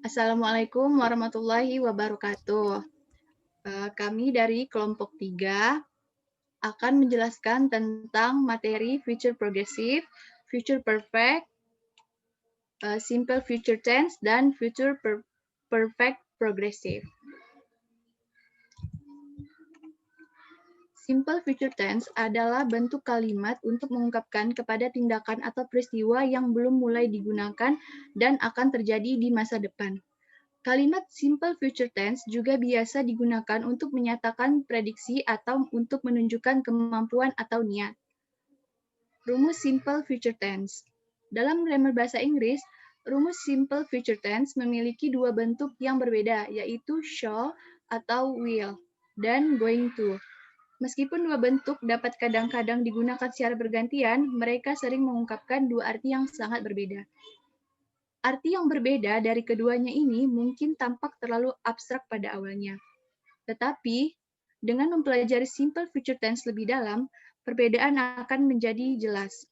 Assalamualaikum warahmatullahi wabarakatuh. Kami dari kelompok 3 akan menjelaskan tentang materi future progressive, future perfect, simple future tense, dan future perfect progressive. Simple future tense adalah bentuk kalimat untuk mengungkapkan kepada tindakan atau peristiwa yang belum mulai digunakan dan akan terjadi di masa depan. Kalimat simple future tense juga biasa digunakan untuk menyatakan prediksi atau untuk menunjukkan kemampuan atau niat. Rumus simple future tense. Dalam grammar bahasa Inggris, rumus simple future tense memiliki dua bentuk yang berbeda, yaitu shall atau will dan going to. Meskipun dua bentuk dapat kadang-kadang digunakan secara bergantian, mereka sering mengungkapkan dua arti yang sangat berbeda. Arti yang berbeda dari keduanya ini mungkin tampak terlalu abstrak pada awalnya. Tetapi, dengan mempelajari simple future tense lebih dalam, perbedaan akan menjadi jelas.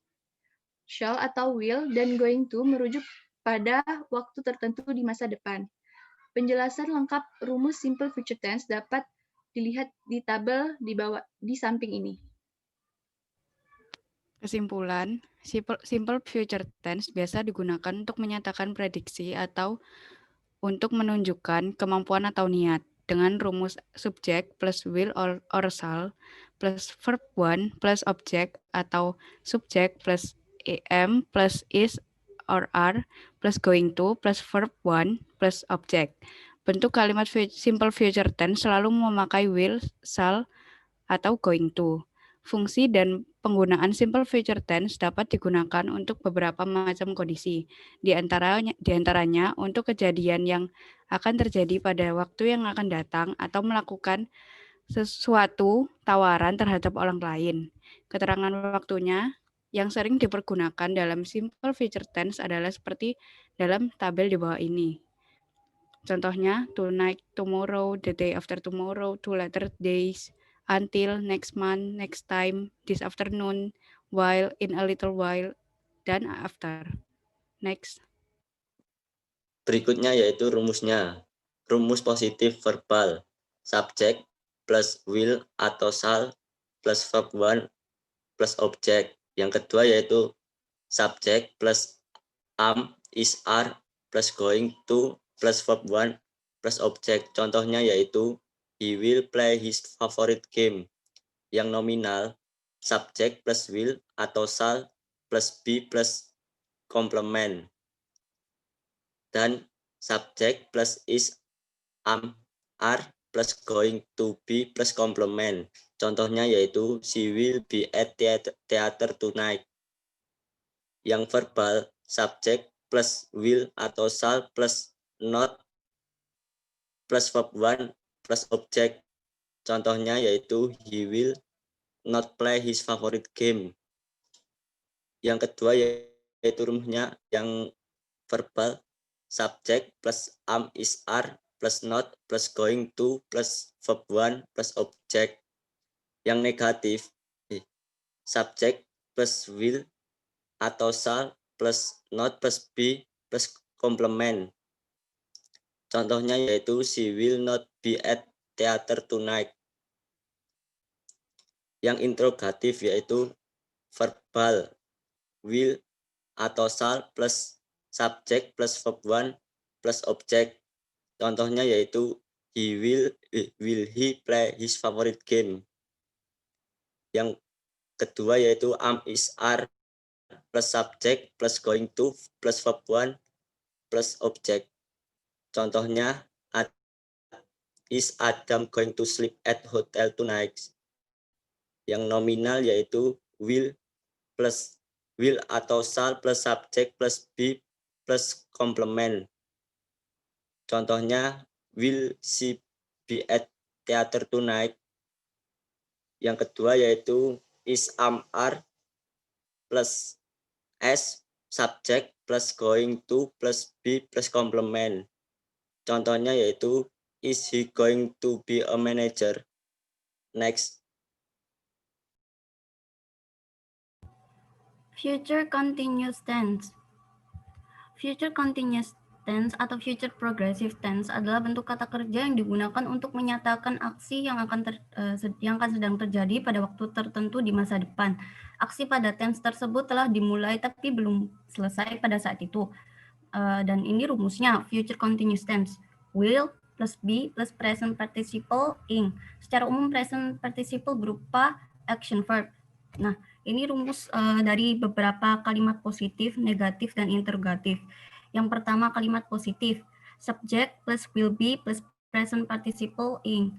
Shall atau will dan going to merujuk pada waktu tertentu di masa depan. Penjelasan lengkap rumus simple future tense dapat dilihat di tabel di samping ini. Kesimpulan, simple future tense biasa digunakan untuk menyatakan prediksi atau untuk menunjukkan kemampuan atau niat dengan rumus subject plus will or shall plus verb one plus object atau subject plus am plus is or are plus going to plus verb one plus object. Bentuk kalimat simple future tense selalu memakai will, shall, atau going to. Fungsi dan penggunaan simple future tense dapat digunakan untuk beberapa macam kondisi, di antaranya untuk kejadian yang akan terjadi pada waktu yang akan datang atau melakukan sesuatu tawaran terhadap orang lain. Keterangan waktunya yang sering dipergunakan dalam simple future tense adalah seperti dalam tabel di bawah ini. Contohnya, tonight, tomorrow, the day after tomorrow, 2 later days, until, next month, next time, this afternoon, while, in a little while, dan after. Next. Berikutnya yaitu rumusnya. Rumus positif verbal. Subject plus will atau shall plus verb one plus object. Yang kedua yaitu subject plus am, is, are plus going to plus verb one plus object. Contohnya yaitu he will play his favorite game. Yang nominal subject plus will atau shall plus be plus complement. Dan subject plus is, am, are plus going to be plus complement. Contohnya yaitu she will be at theater tonight. Yang verbal subject plus will atau shall plus not plus verb one plus object. Contohnya yaitu he will not play his favorite game. Yang kedua yaitu rumusnya yang verbal subject plus am, is, are plus not plus going to plus verb one plus object. Yang negatif subject plus will atau shall plus not plus be plus complement. Contohnya yaitu she will not be at theater tonight. Yang interrogatif yaitu verbal will atau shall plus subject plus verb one plus object. Contohnya yaitu will he play his favorite game. Yang kedua yaitu am, is, are plus subject plus going to plus verb one plus object. Contohnya is Adam going to sleep at hotel tonight. Yang nominal yaitu will plus will atau shall plus subject plus be plus complement. Contohnya will she be at theater tonight. Yang kedua yaitu is, am, are plus s subject plus going to plus be plus complement. Contohnya yaitu is he going to be a manager. Next. Future continuous tense. Future continuous tense atau future progressive tense adalah bentuk kata kerja yang digunakan untuk menyatakan aksi yang akan sedang terjadi pada waktu tertentu di masa depan. Aksi pada tense tersebut telah dimulai tapi belum selesai pada saat itu. Dan ini rumusnya future continuous tense. Will plus be plus present participle ing. Secara umum present participle berupa action verb. Nah, ini rumus dari beberapa kalimat positif, negatif, dan interrogatif. Yang pertama kalimat positif, subject plus will be plus present participle ing.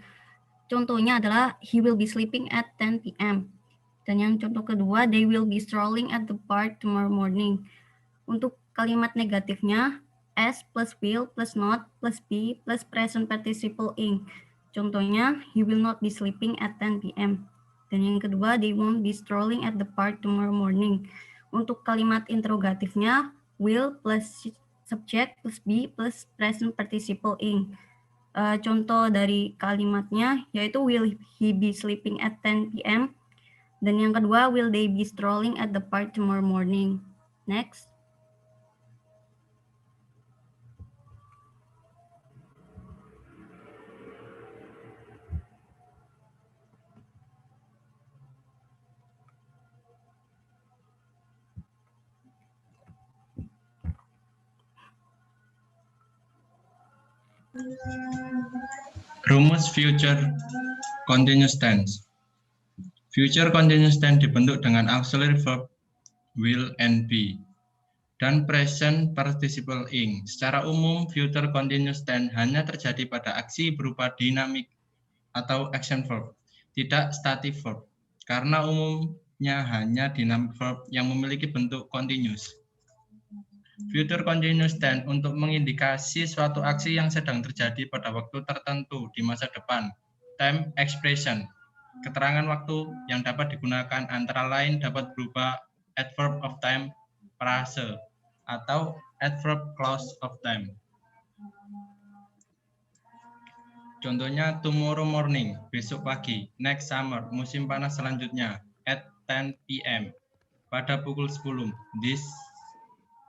Contohnya adalah he will be sleeping at 10 p.m. Dan yang contoh kedua, they will be strolling at the park tomorrow morning. Untuk kalimat negatifnya, S plus will plus not plus be plus present participle ing. Contohnya, he will not be sleeping at 10 p.m. Dan yang kedua, they won't be strolling at the park tomorrow morning. Untuk kalimat interrogatifnya, will plus subject plus be plus present participle ing. Contoh dari kalimatnya yaitu will he be sleeping at 10 p.m. Dan yang kedua, will they be strolling at the park tomorrow morning. Next. Rumus future continuous tense. Future continuous tense dibentuk dengan auxiliary verb will and be dan present participle ing. Secara umum, future continuous tense hanya terjadi pada aksi berupa dynamic atau action verb, tidak static verb, karena umumnya hanya dynamic verb yang memiliki bentuk continuous. Future continuous tense untuk mengindikasi suatu aksi yang sedang terjadi pada waktu tertentu di masa depan. Time expression. Keterangan waktu yang dapat digunakan antara lain dapat berupa adverb of time, frase, atau adverb clause of time. Contohnya tomorrow morning, besok pagi, next summer, musim panas selanjutnya, at 10 p.m., pada pukul 10, this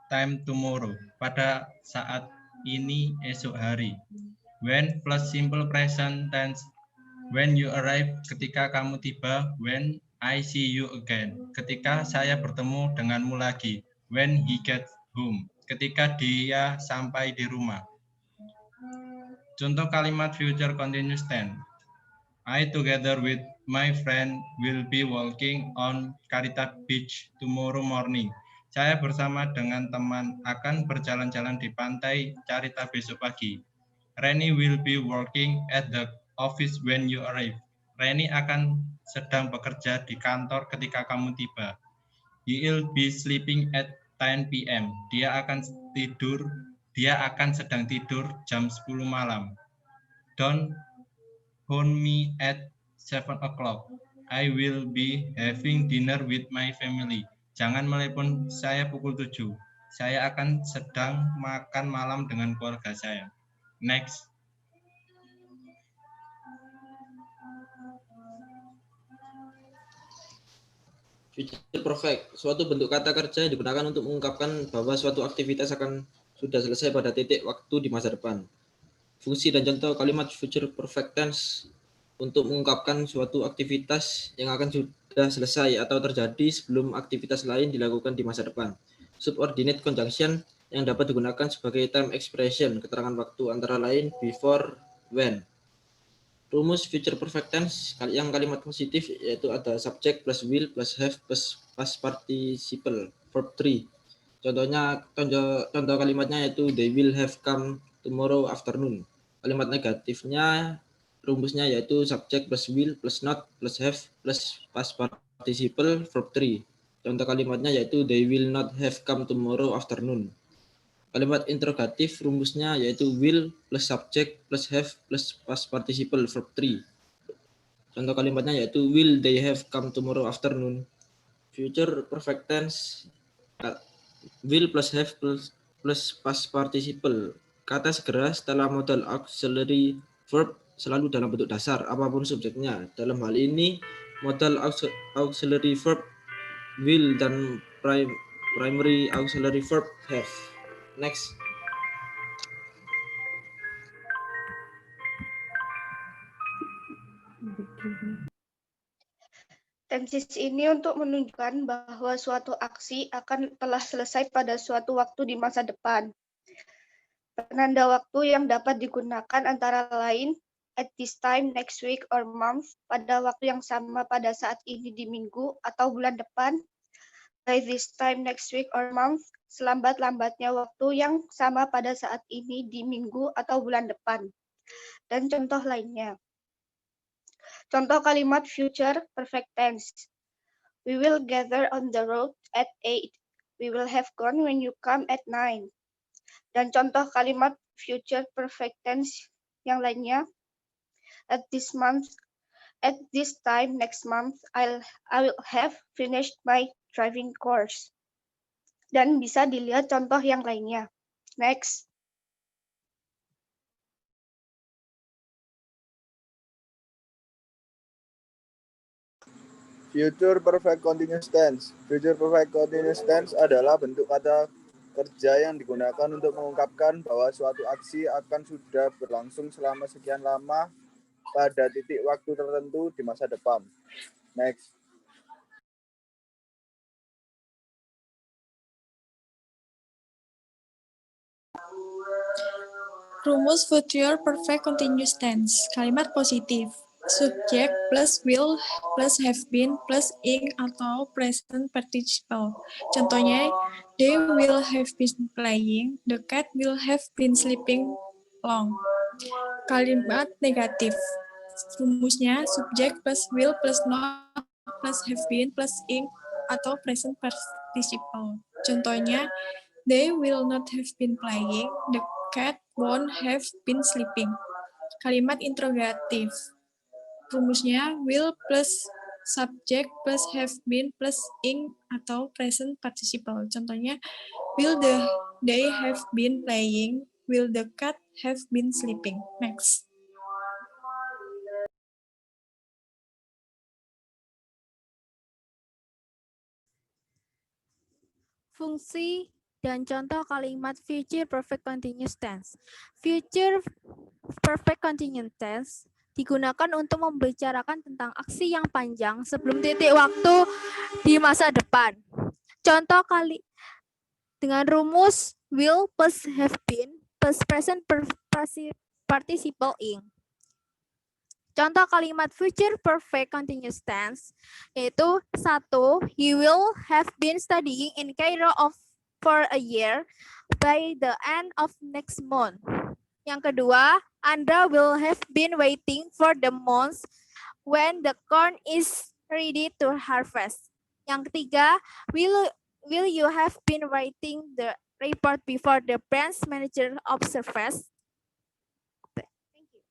time tomorrow, pada saat ini esok hari. When plus simple present tense, when you arrive, ketika kamu tiba. When I see you again, ketika saya bertemu denganmu lagi. When he gets home, ketika dia sampai di rumah. Contoh kalimat future continuous tense. I together with my friend will be walking on Carita Beach tomorrow morning. Saya bersama dengan teman akan berjalan-jalan di pantai Carita besok pagi. Reni will be working at the office when you arrive. Reni akan sedang bekerja di kantor ketika kamu tiba. He will be sleeping at 10 p.m. Dia akan sedang tidur jam 10 malam. Don't phone me at 7 o'clock. I will be having dinner with my family. Jangan melepon saya pukul 7. Saya akan sedang makan malam dengan keluarga saya. Next. Future perfect, suatu bentuk kata kerja yang digunakan untuk mengungkapkan bahwa suatu aktivitas akan sudah selesai pada titik waktu di masa depan. Fungsi dan contoh kalimat future perfect tense untuk mengungkapkan suatu aktivitas yang akan sudah selesai atau terjadi sebelum aktivitas lain dilakukan di masa depan. Subordinate conjunction yang dapat digunakan sebagai time expression, keterangan waktu antara lain before, when. Rumus future perfect tense yang kalimat positif yaitu ada subject plus will plus have plus past participle verb 3. Contoh kalimatnya yaitu they will have come tomorrow afternoon. Kalimat negatifnya rumusnya yaitu subject plus will plus not plus have plus past participle verb 3. Contoh kalimatnya yaitu they will not have come tomorrow afternoon. Kalimat interrogatif rumusnya yaitu will plus subject plus have plus past participle verb 3. Contoh kalimatnya yaitu will they have come tomorrow afternoon. Future perfect tense will plus have plus past participle. Kata segera setelah modal auxiliary verb selalu dalam bentuk dasar apapun subjeknya. Dalam hal ini modal auxiliary verb will dan primary auxiliary verb have. Next. Tenses ini untuk menunjukkan bahwa suatu aksi akan telah selesai pada suatu waktu di masa depan. Penanda waktu yang dapat digunakan antara lain at this time next week or month, pada waktu yang sama pada saat ini di minggu atau bulan depan, by this time next week or month, selambat-lambatnya waktu yang sama pada saat ini di minggu atau bulan depan, dan contoh lainnya. Contoh kalimat future perfect tense. We will gather on the road at 8. We will have gone when you come at 9. Dan contoh kalimat future perfect tense yang lainnya. At this time next month, I will have finished my driving course. Dan bisa dilihat contoh yang lainnya. Next. Future perfect continuous tense. Future perfect continuous tense adalah bentuk kata kerja yang digunakan untuk mengungkapkan bahwa suatu aksi akan sudah berlangsung selama sekian lama pada titik waktu tertentu di masa depan. Next. Rumus future perfect continuous tense. Kalimat positif. Subject plus will plus have been plus ing atau present participle. Contohnya, they will have been playing, the cat will have been sleeping long. Kalimat negatif. Rumusnya subject plus will plus not plus have been plus ing atau present participle. Contohnya, they will not have been playing, the cat won't have been sleeping. Kalimat interrogatif. Rumusnya will plus subject plus have been plus ing atau present participle. Contohnya, will they have been playing? Will the cat have been sleeping? Next. Fungsi dan contoh kalimat future perfect continuous tense. Future perfect continuous tense digunakan untuk membicarakan tentang aksi yang panjang sebelum titik waktu di masa depan. Contoh kali dengan rumus will plus have been plus present participle ing. Contoh kalimat future perfect continuous tense yaitu 1. He will have been studying in Cairo for a year by the end of next month. Yang kedua, Andra will have been waiting for the months when the corn is ready to harvest. Yang ketiga, will you have been writing the report before the branch manager observes? Thank you.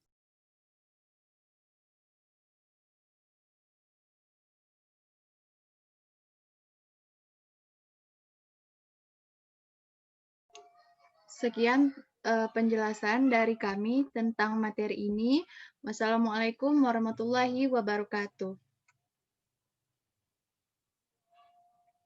Sekian penjelasan dari kami tentang materi ini. Wassalamualaikum warahmatullahi wabarakatuh.